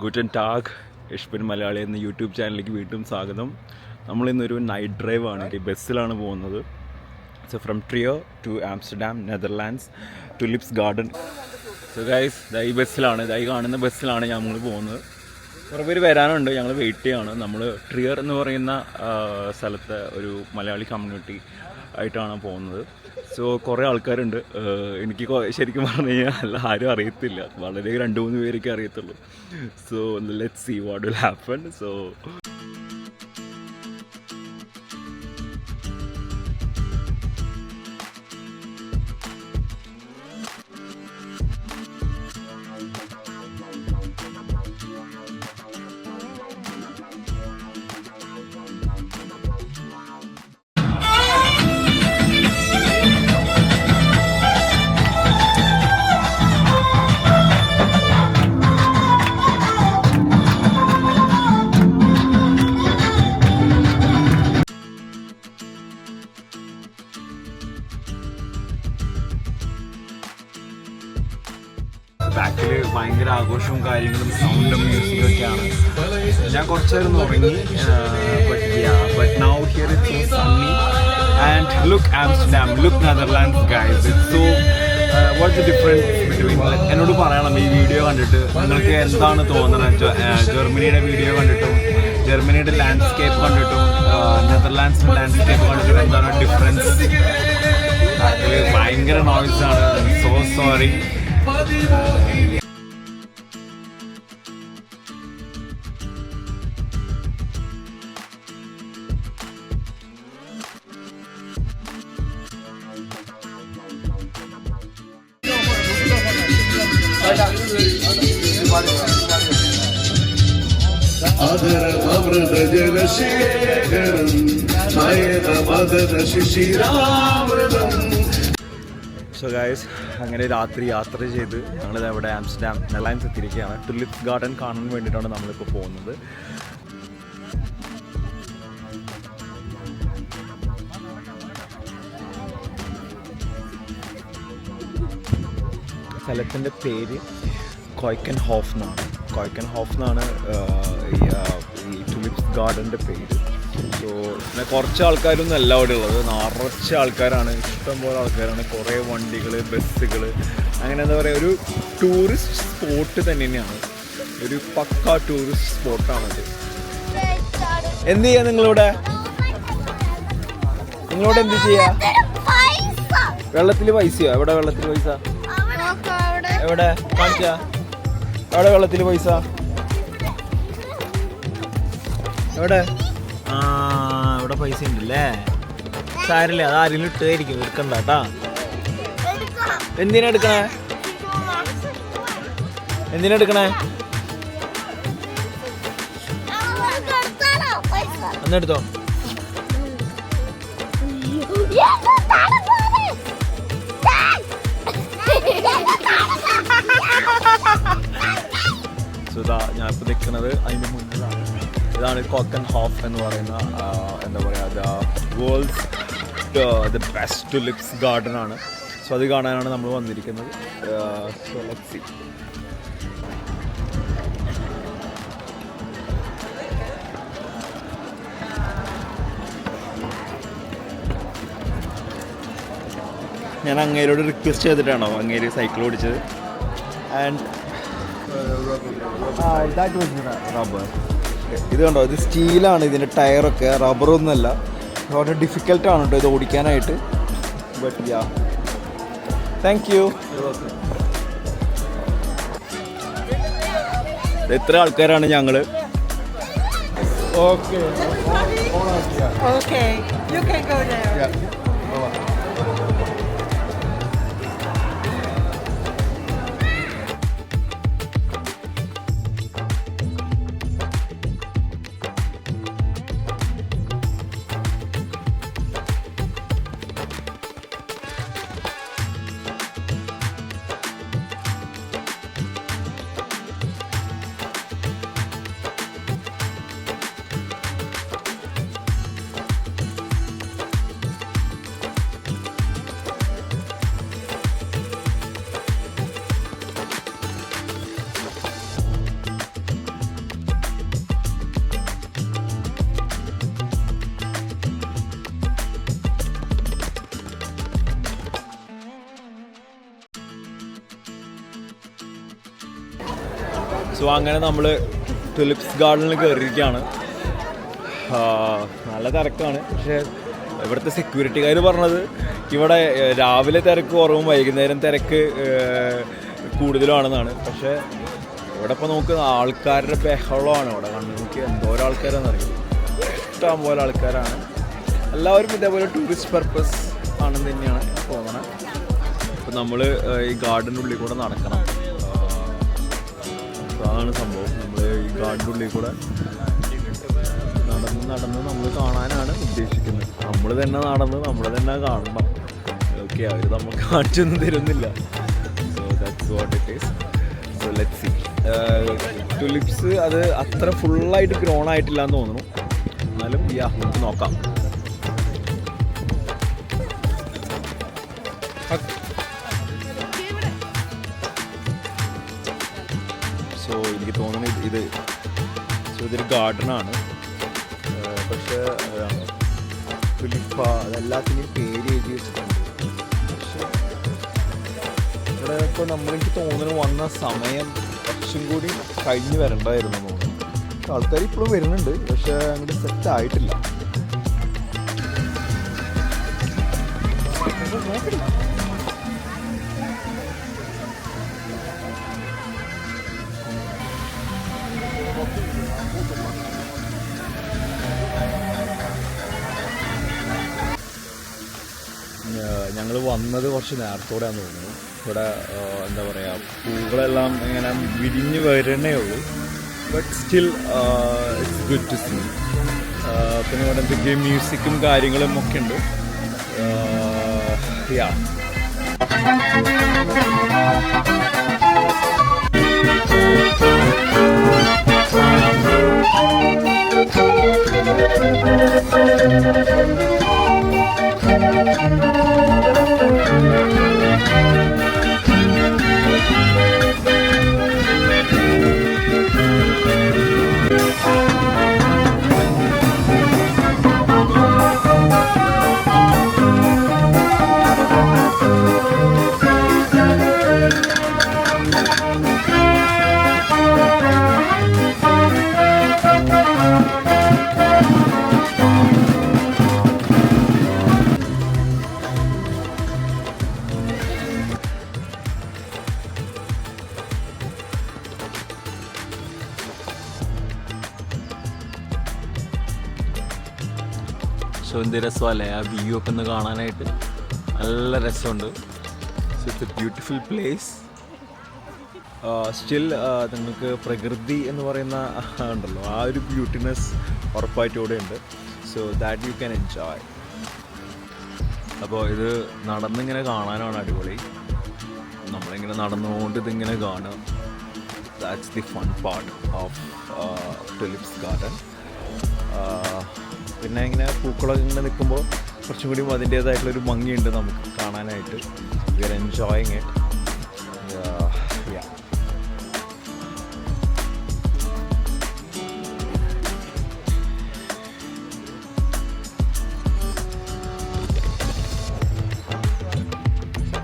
Guten tag ഇഷ്പിൻ Malayali എന്ന YouTube ചാനലിലേക്ക് വീണ്ടും സ്വാഗതം. നമ്മളിന്നൊരു നൈറ്റ് ഡ്രൈവാണ്, ഒരു ബസ്സിലാണ് പോകുന്നത്. സോ ഫ്രം ട്രിയോ to Amsterdam, Netherlands, tulips garden. So guys, ഈ ബസ്സിലാണ്, ഈ കാണുന്ന ബസ്സിലാണ് ഞങ്ങൾ പോകുന്നത്. കുറേ പേര് വരാനുണ്ട്, ഞങ്ങൾ വെയിറ്റ് ചെയ്യാണ്. നമ്മൾ ട്രിയർ എന്ന് പറയുന്ന സ്ഥലത്തെ ഒരു മലയാളി കമ്മ്യൂണിറ്റി ആയിട്ടാണ് പോകുന്നത്. സോ കുറേ ആൾക്കാരുണ്ട്. എനിക്ക് ശരിക്കും പറഞ്ഞു കഴിഞ്ഞാൽ ആരും അറിയത്തില്ല, വളരെ 2-3 പേരൊക്കെ അറിയത്തുള്ളൂ. So let's see what will happen. So ബാക്കിൽ ഭയങ്കര ആഘോഷവും കാര്യങ്ങളും, സൗണ്ടും മ്യൂസിക്കും ഒക്കെയാണ്. ഞാൻ കുറച്ച് നേരം ഉറങ്ങി. But now here it's so Sunny and look Amsterdam, look Netherlands guys. It's so what's the difference between. എന്നോട് പറയണം ഈ വീഡിയോ കണ്ടിട്ട് നിങ്ങൾക്ക് എന്താണ് തോന്നുന്നത്. ജർമ്മനിയുടെ വീഡിയോ കണ്ടിട്ടും ജർമ്മനിയുടെ ലാൻഡ്സ്കേപ്പ് കണ്ടിട്ടും നെതർലാൻഡ്സിൻ്റെ ലാൻഡ്സ്കേപ്പ് കണ്ടിട്ടും എന്താണ് ഡിഫറൻസ്. അതിൽ ഭയങ്കര നോയ്സാണ്. So sorry. സോ ഗൈസ്, അങ്ങനെ രാത്രി യാത്ര ചെയ്ത് ഞങ്ങളിത് അവിടെ ആംസ്റ്റർഡാം നെതർലാൻഡ്സ് എത്തിയിരിക്കുകയാണ്. ടുലിപ്സ് ഗാർഡൻ കാണാൻ വേണ്ടിയിട്ടാണ് നമ്മളിപ്പോൾ പോകുന്നത്. സ്ഥലത്തിൻ്റെ പേര് കോയ്ക്കൻ ഹോഫ് എന്നാണ് ഈ ടുലിപ്സ് ഗാർഡൻ്റെ പേര്. സോ പിന്നെ കുറച്ച് ആൾക്കാരൊന്നും അല്ല അവിടെ ഉള്ളത്, നിറച്ച ആൾക്കാരാണ്, ഇഷ്ടംപോലെ ആൾക്കാരാണ്. കുറേ വണ്ടികൾ, ബസ്സുകൾ, അങ്ങനെ എന്താ പറയുക, ഒരു ടൂറിസ്റ്റ് സ്പോട്ട് തന്നെയാണ്. ഒരു പക്കാ ടൂറിസ്റ്റ് സ്പോട്ടാണത്. എന്ത് ചെയ്യാ നിങ്ങളിവിടെ എന്ത് ചെയ്യാ? വെള്ളത്തിൽ പൈസയോ? എവിടെ വെള്ളത്തിൽ പൈസ? എവിടെ കാണിച്ചാ? എവിടെ വെള്ളത്തിൽ പൈസ? എവിടെ? ഇവിടെ പൈസ ഉണ്ടല്ലേ. സാരില്ല, അത് ആരെങ്കിലും ഇട്ടായിരിക്കും, എടുക്കണ്ട കേട്ടാ. എന്തിനാ എടുക്കണേ? എന്നെടുത്തോ. സുധാ, ഞാൻ ഇപ്പോൾ നിൽക്കുന്നത് അതിൻ്റെ മുന്നിലാണ്. ഇതാണ് കോക്കൻ ഹോഫ് എന്ന് പറയുന്ന എന്താ പറയുക, world's the best tulips garden ആണ്. സോ അത് കാണാനാണ് നമ്മൾ വന്നിരിക്കുന്നത്. So let's see. ഞാൻ അങ്ങേരോട് റിക്വസ്റ്റ് ചെയ്തിട്ടാണോ അങ്ങേര് സൈക്കിൾ ഓടിച്ചത്. ആൻഡ് റബ്ബർ, ഇത് കണ്ടോ, ഇത് സ്റ്റീലാണ് ഇതിൻ്റെ ടയറൊക്കെ, റബ്ബറൊന്നുമല്ല. വളരെ ഡിഫിക്കൽട്ടാണ് കേട്ടോ ഇത് ഓടിക്കാനായിട്ട്. But ya, thank you. എത്ര ആൾക്കാരാണ് ഞങ്ങൾ? Okay, you can go there. So അങ്ങനെ നമ്മൾ ടുലിപ്സ് ഗാർഡനിൽ കയറിയിരിക്കുകയാണ്. നല്ല തിരക്കാണ്. പക്ഷേ ഇവിടുത്തെ സെക്യൂരിറ്റിക്കാർ പറഞ്ഞത് ഇവിടെ രാവിലെ തിരക്ക് കുറവും വൈകുന്നേരം തിരക്ക് കൂടുതലാണെന്നാണ്. പക്ഷേ ഇവിടെ ഇപ്പോൾ നോക്കുന്ന ആൾക്കാരുടെ ബഹളമാണ്. ഇവിടെ കണ്ടു നോക്കി എന്തോരം ആൾക്കാരാണെന്നറിയും. ഇഷ്ടം പോലെ ആൾക്കാരാണ്. എല്ലാവരും ഇതേപോലെ ടൂറിസ്റ്റ് പർപ്പസ് ആണെന്ന് തന്നെയാണ് തോന്നണത്. അപ്പോൾ നമ്മൾ ഈ ഗാർഡൻ്റെ ഉള്ളിൽ കൂടെ നടക്കണം. അതാണ് സംഭവം. നമ്മൾ ഈ ഗാർഡൻ്റെ ഉള്ളിൽ കൂടെ നടന്ന് നമ്മൾ കാണാനാണ് ഉദ്ദേശിക്കുന്നത്. നമ്മൾ തന്നെ നടന്ന് നമ്മൾ തന്നെ കാണണം. ഓക്കെ, അവർ നമ്മൾ കാണിച്ചൊന്നും തരുന്നില്ല. So that's what it is. So let's see. Tulips അത് അത്ര ഫുള്ളായിട്ട് ഗ്രോൺ ആയിട്ടില്ല എന്ന് തോന്നുന്നു. എന്നാലും നമുക്ക് നോക്കാം. സോ എനിക്ക് തോന്നുന്നു ഇതൊരു ഗാർഡനാണ്. പക്ഷേ തുലിപ്പ അതെല്ലാത്തിനെയും പേര് എഴുതി വെച്ചിട്ടുണ്ട്. പക്ഷേ ഇവിടെ ഇപ്പോൾ നമ്മളെനിക്ക് തോന്നുന്നു വന്ന സമയം കുറച്ചും കൂടി കഴിഞ്ഞ് വരണ്ടായിരുന്നു തോന്നുന്നു. ആൾക്കാർ ഇപ്പോഴും വരുന്നുണ്ട്, പക്ഷേ അങ്ങോട്ട് സെറ്റ് ആയിട്ടില്ല. ഞങ്ങൾ വന്നത് കുറച്ച് നേരത്തോടെയാണെന്ന് തോന്നുന്നു. ഇവിടെ എന്താ പറയുക, പൂക്കളെല്ലാം ഇങ്ങനെ വിരിഞ്ഞ് വരണേ ഉള്ളൂ. But still it's good to see. പിന്നെ ഇവിടെ എന്തൊക്കെയും മ്യൂസിക്കും കാര്യങ്ങളും ഒക്കെ ഉണ്ട്. യാ സോ എന്ത് രസമല്ലേ ആ വ്യൂ ഒക്കെ ഒന്ന് കാണാനായിട്ട്. നല്ല രസമുണ്ട്. So it's A beautiful place. Still നിങ്ങൾക്ക് പ്രകൃതി എന്ന് പറയുന്ന ഉണ്ടല്ലോ, ആ ഒരു ബ്യൂട്ടിനെസ് ഉറപ്പായിട്ടും ഇവിടെ ഉണ്ട്. So that you can enjoy. അപ്പോൾ ഇത് നടന്നിങ്ങനെ കാണാനാണ് അടിപൊളി. നമ്മളിങ്ങനെ നടന്നുകൊണ്ട് ഇതിങ്ങനെ കാണുക. That's the fun part of tulips garden. പിന്നെ ഇങ്ങനെ പൂക്കളൊക്കെ ഇങ്ങനെ നിൽക്കുമ്പോൾ കുറച്ചും കൂടി അതിൻ്റേതായിട്ടുള്ളൊരു ഭംഗിയുണ്ട് നമുക്ക് കാണാനായിട്ട്. We are enjoying it. Ya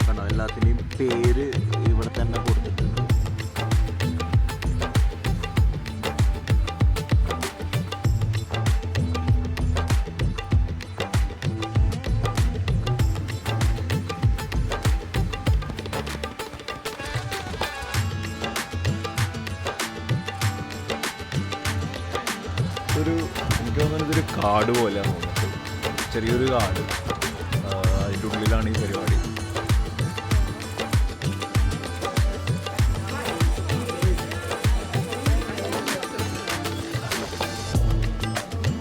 കണ്ടോ, എല്ലാത്തിൻ്റെയും പേര് ഇവിടെ തന്നെ കൊടുത്തിട്ടുണ്ട്. എനിക്ക് തോന്നുന്നത് ഇതൊരു കാട് പോലെയാണ് തോന്നുന്നത്. ചെറിയൊരു കാട്, അതിൻ്റെ ഉള്ളിലാണ് ഈ പരിപാടി.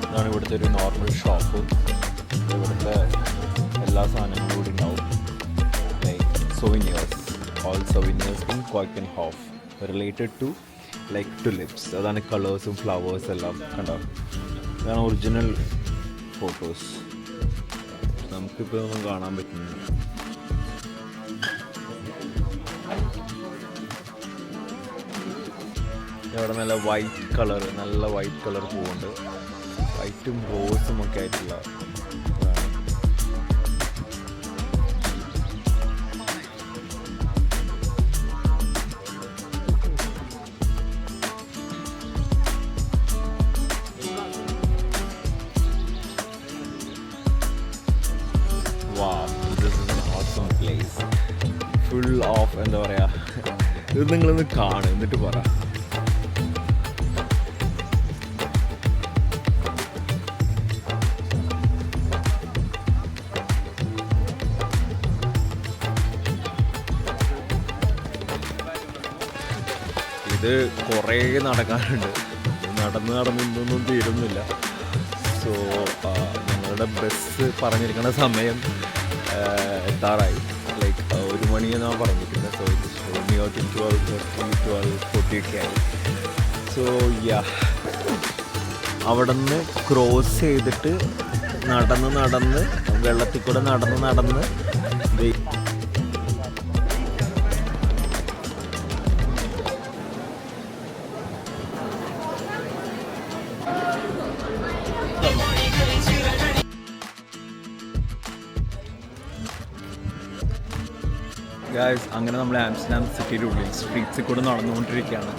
ഇതാണ് ഇവിടുത്തെ ഒരു നോർമൽ ഷോപ്പ്. ഇവിടുത്തെ എല്ലാ സാധനങ്ങളും കൂടി ഉണ്ടാവും. Like souvenirs, all souvenirs in Keukenhof related to like tulips. അതാണ് കളേഴ്സും ഫ്ലവേഴ്സ് എല്ലാം കണ്ടോ. ഇതാണ് ഒറിജിനൽ ഫോട്ടോസ്. നമുക്കിപ്പോൾ ഒന്നും കാണാൻ പറ്റുന്നില്ല. ഇവിടെ നല്ല വൈറ്റ് കളർ, നല്ല വൈറ്റ് കളർ പൂവുണ്ട്. വൈറ്റും റോസും ഒക്കെ ആയിട്ടുള്ള ഓഫ് എന്താ പറയുക, ഇത് നിങ്ങളൊന്ന് കാണും എന്നിട്ട് പറ. ഇത് കുറേ നടക്കാനുണ്ട്, നടന്ന് ഇന്നൊന്നും തീരുന്നില്ല. സോ ഞങ്ങളുടെ ബസ് പറഞ്ഞിരിക്കുന്ന സമയം എത്താറായി. ലൈക്ക് 1 മണിയെന്നാണ് പറഞ്ഞിരിക്കുന്നത്. സോ ഇറ്റ് 12:40 ഒക്കെ ആയി. സോ അവിടെ നിന്ന് ക്രോസ് ചെയ്തിട്ട് നടന്ന് വെള്ളത്തിൽ കൂടെ നടന്ന് ഗായ്സ്, അങ്ങനെ നമ്മൾ ആംസ്റ്റർഡാം സിറ്റിയുടെ ഉള്ളിൽ സ്ട്രീറ്റ്സിൽ കൂടെ നടന്നുകൊണ്ടിരിക്കുകയാണ്.